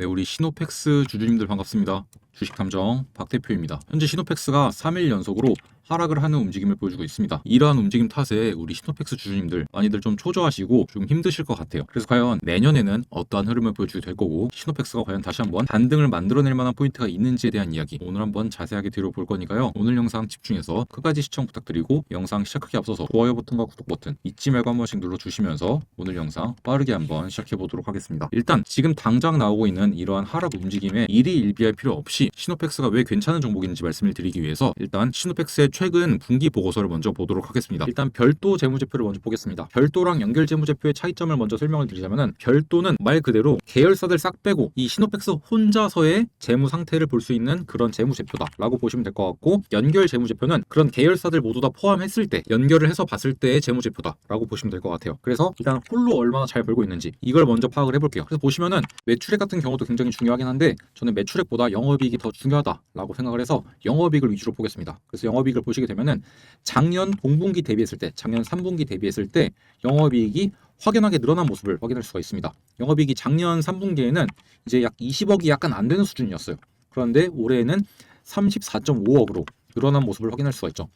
네, 우리 시노펙스 주주님들 반갑습니다. 주식탐정 박대표입니다. 현재 시노펙스가 3일 연속으로 하락을 하는 움직임을 보여주고 있습니다. 이러한 움직임 탓에 우리 시노펙스 주주님들 많이들 좀 초조하시고 좀 힘드실 것 같아요. 그래서 과연 내년에는 어떠한 흐름을 보여주게 될 거고 시노펙스가 과연 다시 한번 반등을 만들어낼 만한 포인트가 있는지에 대한 이야기 오늘 한번 자세하게 들어볼 거니까요. 오늘 영상 집중해서 끝까지 시청 부탁드리고 영상 시작하기 앞서서 좋아요 버튼과 구독 버튼 잊지 말고 한 번씩 눌러주시면서 오늘 영상 빠르게 한번 시작해 보도록 하겠습니다. 일단 지금 당장 나오고 있는 이러한 하락 움직임에 일희일비할 필요 없이 시노펙스가 왜 괜찮은 종목인지 말씀을 드리기 위해서 일단 시노펙스의 최근 분기 보고서를 먼저 보도록 하겠습니다. 일단 별도 재무제표를 먼저 보겠습니다. 별도랑 연결 재무제표의 차이점을 먼저 설명을 드리자면은 별도는 말 그대로 계열사들 싹 빼고 이 시노펙스 혼자서의 재무 상태를 볼 수 있는 그런 재무제표다라고 보시면 될 것 같고 연결 재무제표는 그런 계열사들 모두 다 포함했을 때 연결을 해서 봤을 때의 재무제표다라고 보시면 될 것 같아요. 그래서 일단 홀로 얼마나 잘 벌고 있는지 이걸 먼저 파악을 해볼게요. 그래서 보시면은 매출액 같은 경우도 굉장히 중요하긴 한데 저는 매출액보다 영업이익이 더 중요하다라고 생각을 해서 영업이익을 위주로 보겠습니다. 그래서 영업이익을 보시게 되면은 작년 동분기 대비했을 때, 작년 3분기 대비했을 때 영업이익이 확연하게 늘어난 모습을 확인할 수가 있습니다. 영업이익이 작년 3분기에는 이제 약 20억이 약간 안 되는 수준이었어요. 그런데 올해에는 34.5억으로 늘어난 모습을 확인할 수가 있죠.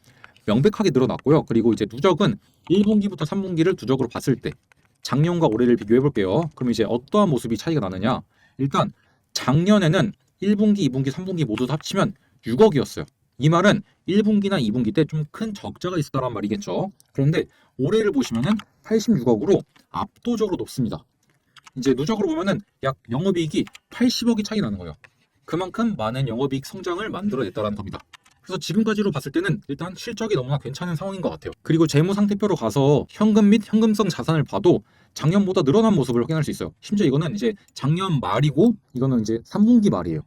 명백하게 늘어났고요. 그리고 이제 누적은 1분기부터 3분기를 누적으로 봤을 때 작년과 올해를 비교해 볼게요. 그럼 이제 어떠한 모습이 차이가 나느냐? 일단 작년에는 1분기, 2분기, 3분기 모두 합치면 6억이었어요. 이 말은 1분기나 2분기 때 좀 큰 적자가 있었다는 말이겠죠. 그런데 올해를 보시면은 86억으로 압도적으로 높습니다. 이제 누적으로 보면은 약 영업이익이 80억이 차이 나는 거예요. 그만큼 많은 영업이익 성장을 만들어냈다는 겁니다. 그래서 지금까지로 봤을 때는 일단 실적이 너무나 괜찮은 상황인 것 같아요. 그리고 재무 상태표로 가서 현금 및 현금성 자산을 봐도 작년보다 늘어난 모습을 확인할 수 있어요. 심지어 이거는 이제 작년 말이고 이거는 이제 3분기 말이에요.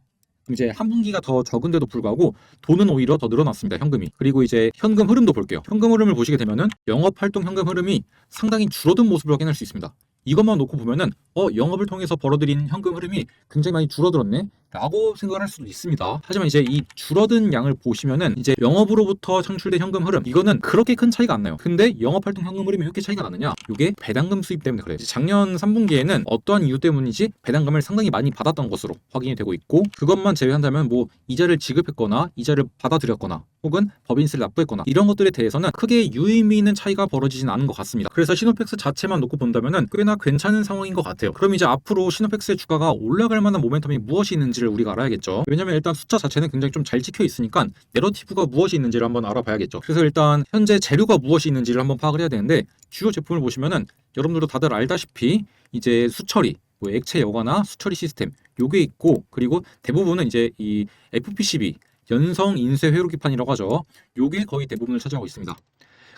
이제 한 분기가 더 적은데도 불구하고 돈은 오히려 더 늘어났습니다. 현금이. 그리고 이제 현금 흐름도 볼게요. 현금 흐름을 보시게 되면은 영업활동 현금 흐름이 상당히 줄어든 모습을 확인할 수 있습니다. 이것만 놓고 보면은 영업을 통해서 벌어들인 현금 흐름이 굉장히 많이 줄어들었네 라고 생각을 할 수도 있습니다. 하지만 이제 이 줄어든 양을 보시면은 이제 영업으로부터 창출된 현금 흐름 이거는 그렇게 큰 차이가 안 나요. 근데 영업활동 현금 흐름이 왜 이렇게 차이가 나느냐? 이게 배당금 수입 때문에 그래요. 작년 3분기에는 어떠한 이유 때문인지 배당금을 상당히 많이 받았던 것으로 확인이 되고 있고 그것만 제외한다면 뭐 이자를 지급했거나 이자를 받아들였거나 혹은 법인세를 납부했거나 이런 것들에 대해서는 크게 유의미 있는 차이가 벌어지진 않은 것 같습니다. 그래서 시노펙스 자체만 놓고 본다면은 꽤나 괜찮은 상황인 것 같아요. 그럼 이제 앞으로 시노펙스의 주가가 올라갈 만한 모멘텀이 무엇이 있는지를 우리가 알아야겠죠. 왜냐면 일단 숫자 자체는 굉장히 좀 잘 찍혀 있으니까 내러티브가 무엇이 있는지를 한번 알아봐야겠죠. 그래서 일단 현재 재료가 무엇이 있는지를 한번 파악을 해야 되는데 주요 제품을 보시면은 여러분들도 다들 알다시피 이제 수처리 뭐 액체 여과나 수처리 시스템 요게 있고 그리고 대부분은 이제 이 FPCB 연성 인쇄 회로기판이라고 하죠. 요게 거의 대부분을 차지하고 있습니다.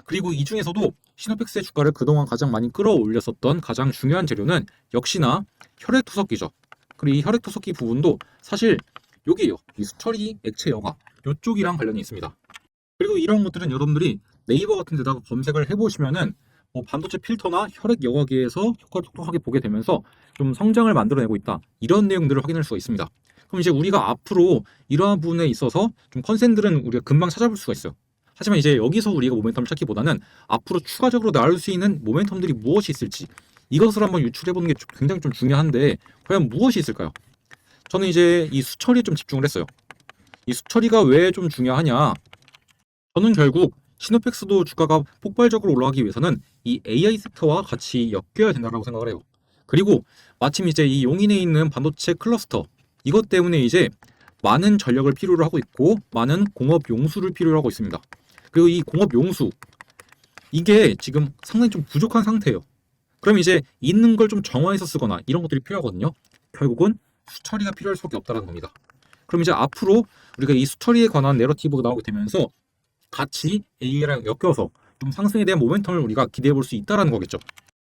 그리고 이 중에서도 시노펙스의 주가를 그동안 가장 많이 끌어올렸었던 가장 중요한 재료는 역시나 혈액투석기죠. 그리고 이 혈액투석기 부분도 사실 여기에요. 이 수처리 액체 여과 요쪽이랑 관련이 있습니다. 그리고 이런 것들은 여러분들이 네이버 같은 데다가 검색을 해보시면은 뭐 반도체 필터나 혈액 여과기에서 효과를 톡톡하게 보게 되면서 좀 성장을 만들어내고 있다. 이런 내용들을 확인할 수가 있습니다. 그럼 이제 우리가 앞으로 이러한 부분에 있어서 좀 컨센들은 우리가 금방 찾아볼 수가 있어요. 하지만 이제 여기서 우리가 모멘텀을 찾기보다는 앞으로 추가적으로 나올 수 있는 모멘텀들이 무엇이 있을지 이것을 한번 유출해보는 게 굉장히 좀 중요한데 과연 무엇이 있을까요? 저는 이제 이 수처리에 좀 집중을 했어요. 이 수처리가 왜 좀 중요하냐? 저는 결국 시노펙스도 주가가 폭발적으로 올라가기 위해서는 이 AI 섹터와 같이 엮여야 된다고 생각을 해요. 그리고 마침 이제 이 용인에 있는 반도체 클러스터 이것 때문에 이제 많은 전력을 필요로 하고 있고 많은 공업 용수를 필요로 하고 있습니다. 그리고 이 공업 용수 이게 지금 상당히 좀 부족한 상태예요. 그럼 이제 있는 걸 좀 정화해서 쓰거나 이런 것들이 필요하거든요. 결국은 수처리가 필요할 수밖에 없다는 겁니다. 그럼 이제 앞으로 우리가 이 수처리에 관한 내러티브가 나오게 되면서 같이 AI랑 엮여서 좀 상승에 대한 모멘텀을 우리가 기대해 볼 수 있다는 거겠죠.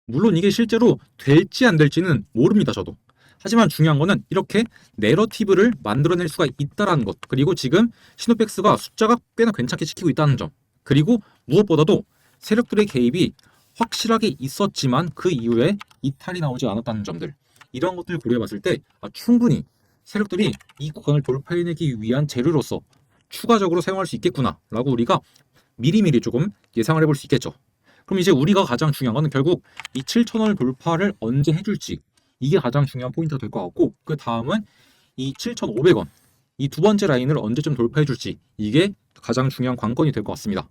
물론 이게 실제로 될지 안 될지는 모릅니다, 저도. 하지만 중요한 거는 이렇게 내러티브를 만들어낼 수가 있다는 것 그리고 지금 시노펙스가 숫자가 꽤나 괜찮게 지키고 있다는 점 그리고 무엇보다도 세력들의 개입이 확실하게 있었지만 그 이후에 이탈이 나오지 않았다는 점들 이런 것들을 고려해 봤을 때 충분히 세력들이 이 구간을 돌파해내기 위한 재료로서 추가적으로 사용할 수 있겠구나 라고 우리가 미리미리 조금 예상을 해볼 수 있겠죠. 그럼 이제 우리가 가장 중요한 건 결국 이 7,000원을 돌파를 언제 해줄지 이게 가장 중요한 포인트가 될 것 같고, 그 다음은 이 7,500원 이 두 번째 라인을 언제쯤 돌파해 줄지, 이게 가장 중요한 관건이 될 것 같습니다.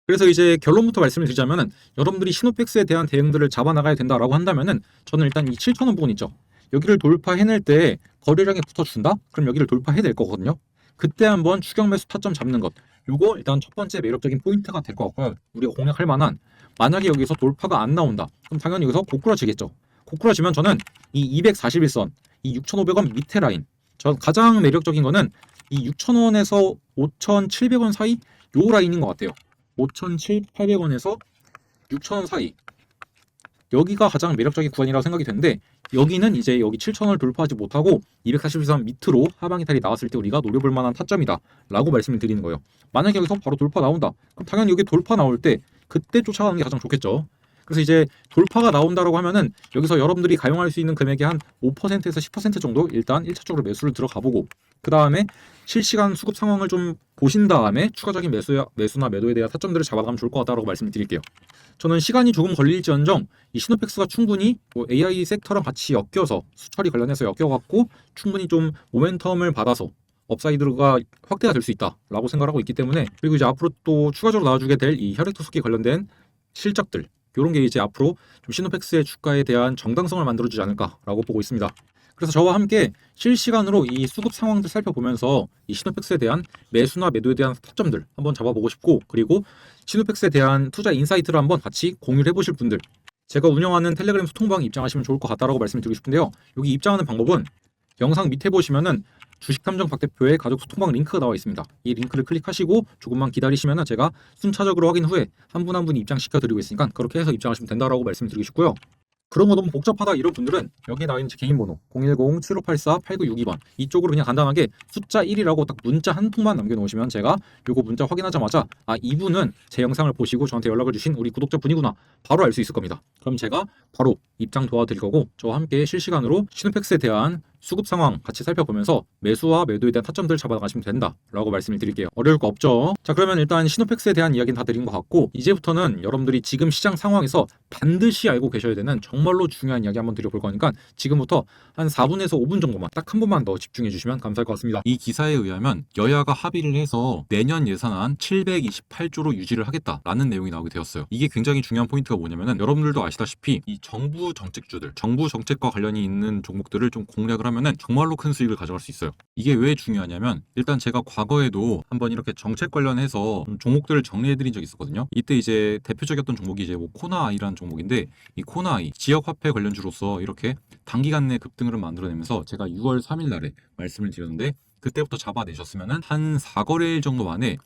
그래서 이제 결론부터 말씀을 드리자면은, 여러분들이 시노펙스에 대한 대응들을 잡아나가야 된다라고 한다면은, 저는 일단 이 7,000원 부분 있죠. 여기를 돌파해낼 때 거래량이 붙어준다? 그럼 여기를 돌파해낼 거거든요. 그때 한번 추격 매수 타점 잡는 것, 요거 일단 첫 번째 매력적인 포인트가 될 것 같고요. 우리가 공략할 만한, 만약에 여기서 돌파가 안 나온다, 그럼 당연히 여기서 고꾸라지겠죠. 고꾸라지면 저는 이 241선, 이 6,500원 밑에 라인, 전 가장 매력적인 거는 이 6,000원에서 5,700원 사이 요 라인인 것 같아요. 5,700~800원에서 6,000원 사이, 여기가 가장 매력적인 구간이라고 생각이 되는데, 여기는 이제 여기 7,000원을 돌파하지 못하고 241선 밑으로 하방 이탈이 나왔을 때 우리가 노려볼 만한 타점이다 라고 말씀을 드리는 거예요. 만약에 여기서 바로 돌파 나온다, 그럼 당연히 여기 돌파 나올 때 그때 쫓아가는 게 가장 좋겠죠. 그래서 이제 돌파가 나온다라고 하면은 여기서 여러분들이 가용할 수 있는 금액의 한 5%에서 10% 정도 일단 1차적으로 매수를 들어가 보고, 그 다음에 실시간 수급 상황을 좀 보신 다음에 추가적인 매수나 매도에 대한 타점들을 잡아가면 좋을 것 같다라고 말씀을 드릴게요. 저는 시간이 조금 걸릴지언정 이 시노펙스가 충분히 뭐 AI 섹터랑 같이 엮여서, 수처리 관련해서 엮여갖고 충분히 좀 모멘텀을 받아서 업사이드가 확대가 될 수 있다라고 생각하고 있기 때문에, 그리고 이제 앞으로 또 추가적으로 나와주게 될 이 혈액토속기 관련된 실적들, 이런 게 이제 앞으로 좀 시노펙스의 주가에 대한 정당성을 만들어주지 않을까라고 보고 있습니다. 그래서 저와 함께 실시간으로 이 수급 상황들 살펴보면서 이 시노펙스에 대한 매수나 매도에 대한 타점들 한번 잡아보고 싶고, 그리고 시노펙스에 대한 투자 인사이트를 한번 같이 공유를 해보실 분들, 제가 운영하는 텔레그램 소통방에 입장하시면 좋을 것 같다라고 말씀을 드리고 싶은데요. 여기 입장하는 방법은 영상 밑에 보시면은 주식탐정 박 대표의 가족 소통방 링크가 나와 있습니다. 이 링크를 클릭하시고 조금만 기다리시면은 제가 순차적으로 확인 후에 한 분 한 분 입장시켜 드리고 있으니까 그렇게 해서 입장하시면 된다라고 말씀드리고 싶고요. 그런 거 너무 복잡하다 이런 분들은 여기에 나와 있는 제 개인 번호 010-7584-8962번 이쪽으로 그냥 간단하게 숫자 1이라고 딱 문자 한 통만 남겨놓으시면 제가 요거 문자 확인하자마자, 아, 이분은 제 영상을 보시고 저한테 연락을 주신 우리 구독자분이구나, 바로 알 수 있을 겁니다. 그럼 제가 바로 입장 도와드릴 거고, 저와 함께 실시간으로 시노펙스에 대한 수급 상황 같이 살펴보면서 매수와 매도에 대한 타점들을 잡아나가시면 된다라고 말씀을 드릴게요. 어려울 거 없죠? 자, 그러면 일단 시노펙스에 대한 이야기는 다 드린 것 같고, 이제부터는 여러분들이 지금 시장 상황에서 반드시 알고 계셔야 되는 정말로 중요한 이야기 한번 드려볼 거니까 지금부터 한 4분에서 5분 정도만 딱 한 번만 더 집중해 주시면 감사할 것 같습니다. 이 기사에 의하면 여야가 합의를 해서 내년 예산안 728조로 유지를 하겠다라는 내용이 나오게 되었어요. 이게 굉장히 중요한 포인트가 뭐냐면은, 여러분들도 아시다시피 이 정부 정책주들, 정부 정책과 관련이 있는 종목들을 좀 공략을 하면은 정말로 큰 수익을 가져갈 수 있어요. 이게 왜 중요하냐면, 일단 제가 과거에도 한번 이렇게 정책 관련해서 종목들을 정리해드린 적이 있었거든요. 이때 이제 대표적이었던 종목이 이제 뭐 코나아이라는 종목인데, 이 코나아이 지역화폐 관련주로서 이렇게 단기간 내 급등을 만들어내면서 제가 6월 3일 날에 말씀을 드렸는데, 그때부터 잡아내셨으면은 한 4거래일 정도 만에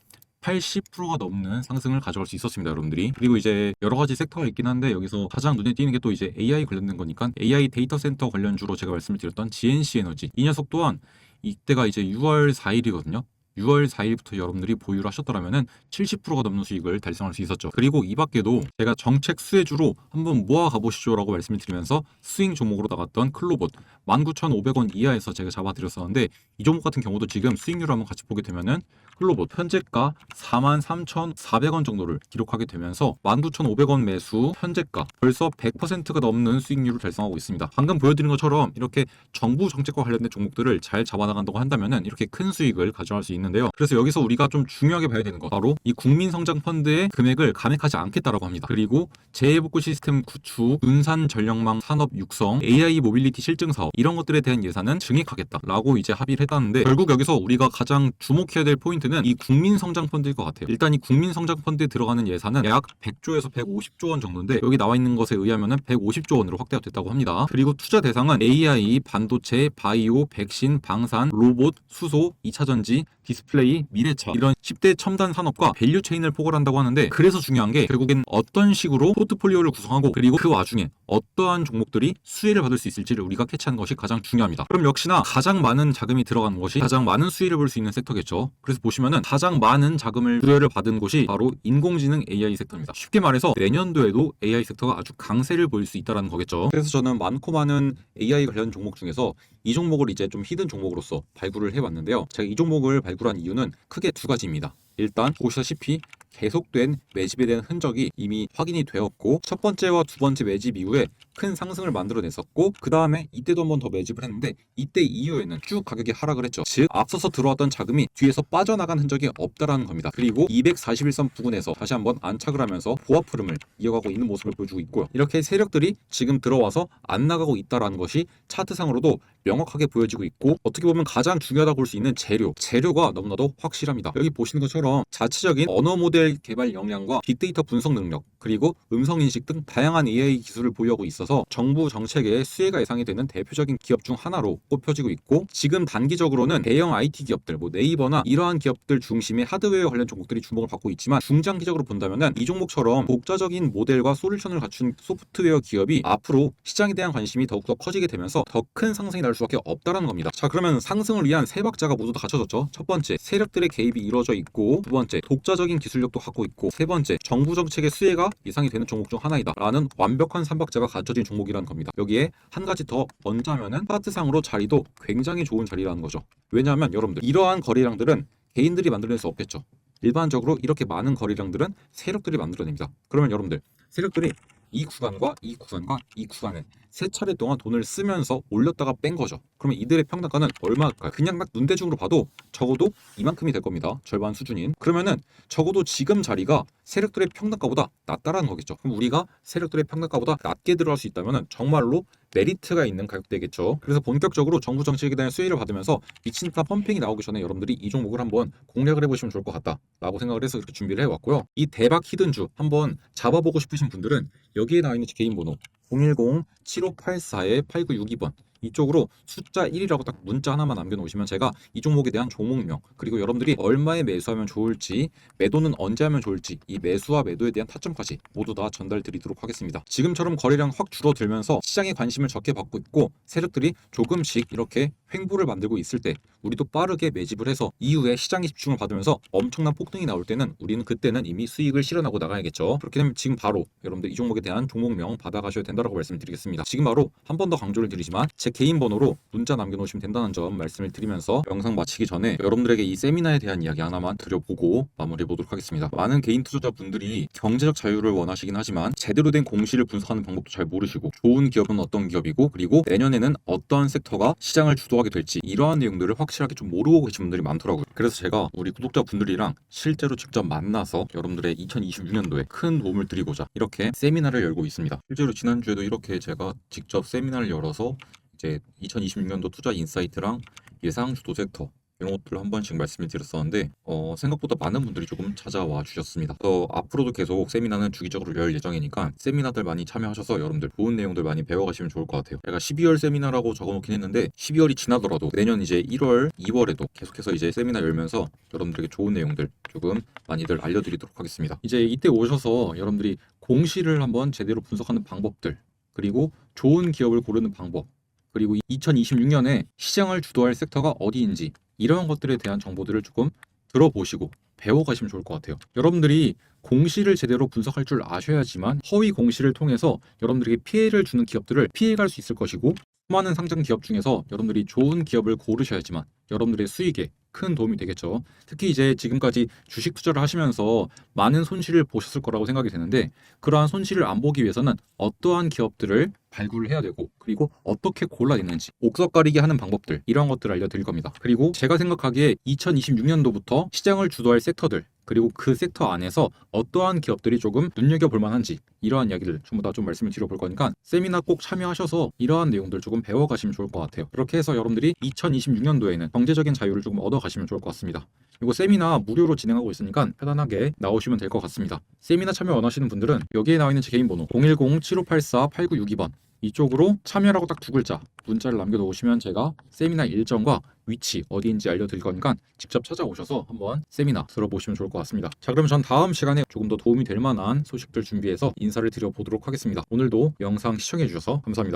80%가 넘는 상승을 가져갈 수 있었습니다, 여러분들이. 그리고 이제 여러 가지 섹터가 있긴 한데, 여기서 가장 눈에 띄는 게 또 이제 AI 관련된 거니까 AI 데이터 센터 관련주로 제가 말씀을 드렸던 GNC 에너지, 이 녀석 또한 이때가 이제 6월 4일이거든요. 6월 4일부터 여러분들이 보유를 하셨더라면은 70%가 넘는 수익을 달성할 수 있었죠. 그리고 이 밖에도 제가 정책 수혜주로 한번 모아 가보시죠라고 말씀을 드리면서 스윙 종목으로 나갔던 클로봇 19,500원 이하에서 제가 잡아드렸었는데, 이 종목 같은 경우도 지금 수익률을 한번 같이 보게 되면은 클로봇 현재가 43,400원 정도를 기록하게 되면서 19,500원 매수, 현재가 벌써 100%가 넘는 수익률을 달성하고 있습니다. 방금 보여드린 것처럼 이렇게 정부 정책과 관련된 종목들을 잘 잡아나간다고 한다면은 이렇게 큰 수익을 가져갈 수 있는데요. 그래서 여기서 우리가 좀 중요하게 봐야 되는 것, 바로 이 국민성장펀드의 금액을 감액하지 않겠다라고 합니다. 그리고 재해복구 시스템 구축, 분산 전력망 산업 육성, AI 모빌리티 실증 사업, 이런 것들에 대한 예산은 증액하겠다라고 이제 합의를 했다는데, 결국 여기서 우리가 가장 주목해야 될 포인트는 이 국민성장펀드일 것 같아요. 일단 이 국민성장펀드에 들어가는 예산은 약 100조에서 150조 원 정도인데, 여기 나와 있는 것에 의하면은 150조 원으로 확대가 됐다고 합니다. 그리고 투자 대상은 AI, 반도체, 바이오, 백신, 방산, 로봇, 수소, 2차전지, 디스플레이, 미래차, 이런 10대 첨단 산업과 밸류 체인을 포괄한다고 하는데, 그래서 중요한 게 결국엔 어떤 식으로 포트폴리오를 구성하고, 그리고 그 와중에 어떠한 종목들이 수혜를 받을 수 있을지를 우리가 캐치하는 것이 가장 중요합니다. 그럼 역시나 가장 많은 자금이 들어가는 것이 가장 많은 수혜를 볼 수 있는 섹터겠죠. 그래서 보시면은 가장 많은 자금을 수혜를 받은 곳이 바로 인공지능 AI 섹터입니다. 쉽게 말해서 내년도에도 AI 섹터가 아주 강세를 보일 수 있다는 거겠죠. 그래서 저는 많고 많은 AI 관련 종목 중에서 이 종목을 이제 좀 히든 종목으로서 발굴을 해봤는데요. 제가 이 종목을 발굴한 이유는 크게 두 가지입니다. 일단 보시다시피 계속된 매집에 대한 흔적이 이미 확인이 되었고, 첫 번째와 두 번째 매집 이후에 큰 상승을 만들어냈었고, 그 다음에 이때도 한 번 더 매집을 했는데 이때 이후에는 쭉 가격이 하락을 했죠. 즉 앞서서 들어왔던 자금이 뒤에서 빠져나간 흔적이 없다라는 겁니다. 그리고 241선 부근에서 다시 한번 안착을 하면서 보합 흐름을 이어가고 있는 모습을 보여주고 있고요. 이렇게 세력들이 지금 들어와서 안 나가고 있다라는 것이 차트상으로도 명확하게 보여지고 있고, 어떻게 보면 가장 중요하다고 볼 수 있는 재료가 너무나도 확실합니다. 여기 보시는 것처럼 자체적인 언어 모델 개발 역량과 빅데이터 분석 능력, 그리고 음성 인식 등 다양한 AI 기술을 보유하고 있어서 정부 정책의 수혜가 예상이 되는 대표적인 기업 중 하나로 꼽혀지고 있고, 지금 단기적으로는 대형 IT 기업들, 네이버나 이러한 기업들 중심의 하드웨어 관련 종목들이 주목을 받고 있지만, 중장기적으로 본다면은 이 종목처럼 독자적인 모델과 솔루션을 갖춘 소프트웨어 기업이 앞으로 시장에 대한 관심이 더욱더 커지게 되면서 더 큰 상승이 나올 수밖에 없다라는 겁니다. 자, 그러면 상승을 위한 세 박자가 모두 다 갖춰졌죠. 첫 번째, 세력들의 개입이 이루어져 있고, 두 번째, 독자적인 기술력도 갖고 있고, 세 번째, 정부 정책의 수혜가 예상이 되는 종목 중 하나이다 라는 완벽한 삼박자가 갖춰진 종목이라는 겁니다. 여기에 한 가지 더 얹자면은 차트상으로 자리도 굉장히 좋은 자리라는 거죠. 왜냐하면 여러분들, 이러한 거래량들은 개인들이 만들어낼 수 없겠죠. 일반적으로 이렇게 많은 거래량들은 세력들이 만들어냅니다. 그러면 여러분들, 세력들이 이 구간과 이 구간과 이 구간에 세 차례 동안 돈을 쓰면서 올렸다가 뺀 거죠. 그러면 이들의 평단가는 얼마일까요? 그냥 딱 눈대중으로 봐도 적어도 이만큼이 될 겁니다. 절반 수준인. 그러면은 적어도 지금 자리가 세력들의 평단가보다 낮다라는 거겠죠. 그럼 우리가 세력들의 평단가보다 낮게 들어갈 수 있다면은 정말로 메리트가 있는 가격대겠죠. 그래서 본격적으로 정부 정책에 대한 수혜를 받으면서 미친 듯한 펌핑이 나오기 전에 여러분들이 이 종목을 한번 공략을 해보시면 좋을 것 같다라고 생각을 해서 이렇게 준비를 해왔고요. 이 대박 히든주 한번 잡아보고 싶으신 분들은 여기에 나와 있는 제 개인 번호 010-7584-8962번 이쪽으로 숫자 1이라고 딱 문자 하나만 남겨놓으시면 제가 이 종목에 대한 종목명, 그리고 여러분들이 얼마에 매수하면 좋을지, 매도는 언제 하면 좋을지, 이 매수와 매도에 대한 타점까지 모두 다 전달 드리도록 하겠습니다. 지금처럼 거래량 확 줄어들면서 시장에 관심을 적게 받고 있고, 세력들이 조금씩 이렇게 횡보를 만들고 있을 때 우리도 빠르게 매집을 해서 이후에 시장에 집중을 받으면서 엄청난 폭등이 나올 때는 우리는 그때는 이미 수익을 실현하고 나가야겠죠. 그렇게 되면 지금 바로 여러분들 이 종목에 대한 종목명 받아가셔야 된다고 말씀드리겠습니다. 지금 바로 한 번 더 강조를 드리지만 제 개인 번호로 문자 남겨놓으시면 된다는 점 말씀을 드리면서 영상 마치기 전에 여러분들에게 이 세미나에 대한 이야기 하나만 드려보고 마무리해 보도록 하겠습니다. 많은 개인 투자자분들이 경제적 자유를 원하시긴 하지만 제대로 된 공시를 분석하는 방법도 잘 모르시고, 좋은 기업은 어떤 기업이고, 그리고 내년에는 어떠한 섹터가 시장을 주도하게 될지, 이러한 내용들을 확실하게 좀 모르고 계신 분들이 많더라고요. 그래서 제가 우리 구독자분들이랑 실제로 직접 만나서 여러분들의 2026년도에 큰 도움을 드리고자 이렇게 세미나를 열고 있습니다. 실제로 지난주에도 이렇게 제가 직접 세미나를 열어서 이제 2026년도 투자 인사이트랑 예상 주도 섹터 이런 것들을 한 번씩 말씀을 드렸었는데 생각보다 많은 분들이 조금 찾아와 주셨습니다. 그래서 앞으로도 계속 세미나는 주기적으로 열 예정이니까 세미나들 많이 참여하셔서 여러분들 좋은 내용들 많이 배워가시면 좋을 것 같아요. 제가 12월 세미나라고 적어놓긴 했는데 12월이 지나더라도 내년 이제 1월, 2월에도 계속해서 이제 세미나 열면서 여러분들에게 좋은 내용들 조금 많이들 알려드리도록 하겠습니다. 이제 이때 오셔서 여러분들이 공시를 한번 제대로 분석하는 방법들, 그리고 좋은 기업을 고르는 방법, 그리고 2026년에 시장을 주도할 섹터가 어디인지, 이런 것들에 대한 정보들을 조금 들어보시고 배워가시면 좋을 것 같아요. 여러분들이 공시를 제대로 분석할 줄 아셔야지만 허위 공시를 통해서 여러분들에게 피해를 주는 기업들을 피해갈 수 있을 것이고, 수많은 상장 기업 중에서 여러분들이 좋은 기업을 고르셔야지만 여러분들의 수익에 큰 도움이 되겠죠. 특히 이제 지금까지 주식 투자를 하시면서 많은 손실을 보셨을 거라고 생각이 되는데, 그러한 손실을 안 보기 위해서는 어떠한 기업들을 발굴을 해야 되고, 그리고 어떻게 골라내는지, 옥석 가리기 하는 방법들, 이러한 것들을 알려드릴 겁니다. 그리고 제가 생각하기에 2026년도부터 시장을 주도할 섹터들, 그리고 그 섹터 안에서 어떠한 기업들이 조금 눈여겨볼 만한지, 이러한 이야기를 전부 다 좀 말씀을 드려볼 거니까 세미나 꼭 참여하셔서 이러한 내용들 조금 배워가시면 좋을 것 같아요. 그렇게 해서 여러분들이 2026년도에는 경제적인 자유를 조금 얻어가시면 좋을 것 같습니다. 이거 세미나 무료로 진행하고 있으니까 편안하게 나오시면 될 것 같습니다. 세미나 참여 원하시는 분들은 여기에 나와 있는 제 개인 번호 010-7584-8962번 이쪽으로 참여라고 딱 두 글자 문자를 남겨놓으시면 제가 세미나 일정과 위치 어디인지 알려드릴 거니까 직접 찾아오셔서 한번 세미나 들어보시면 좋을 것 같습니다. 자, 그럼 전 다음 시간에 조금 더 도움이 될 만한 소식들 준비해서 인사를 드려보도록 하겠습니다. 오늘도 영상 시청해 주셔서 감사합니다.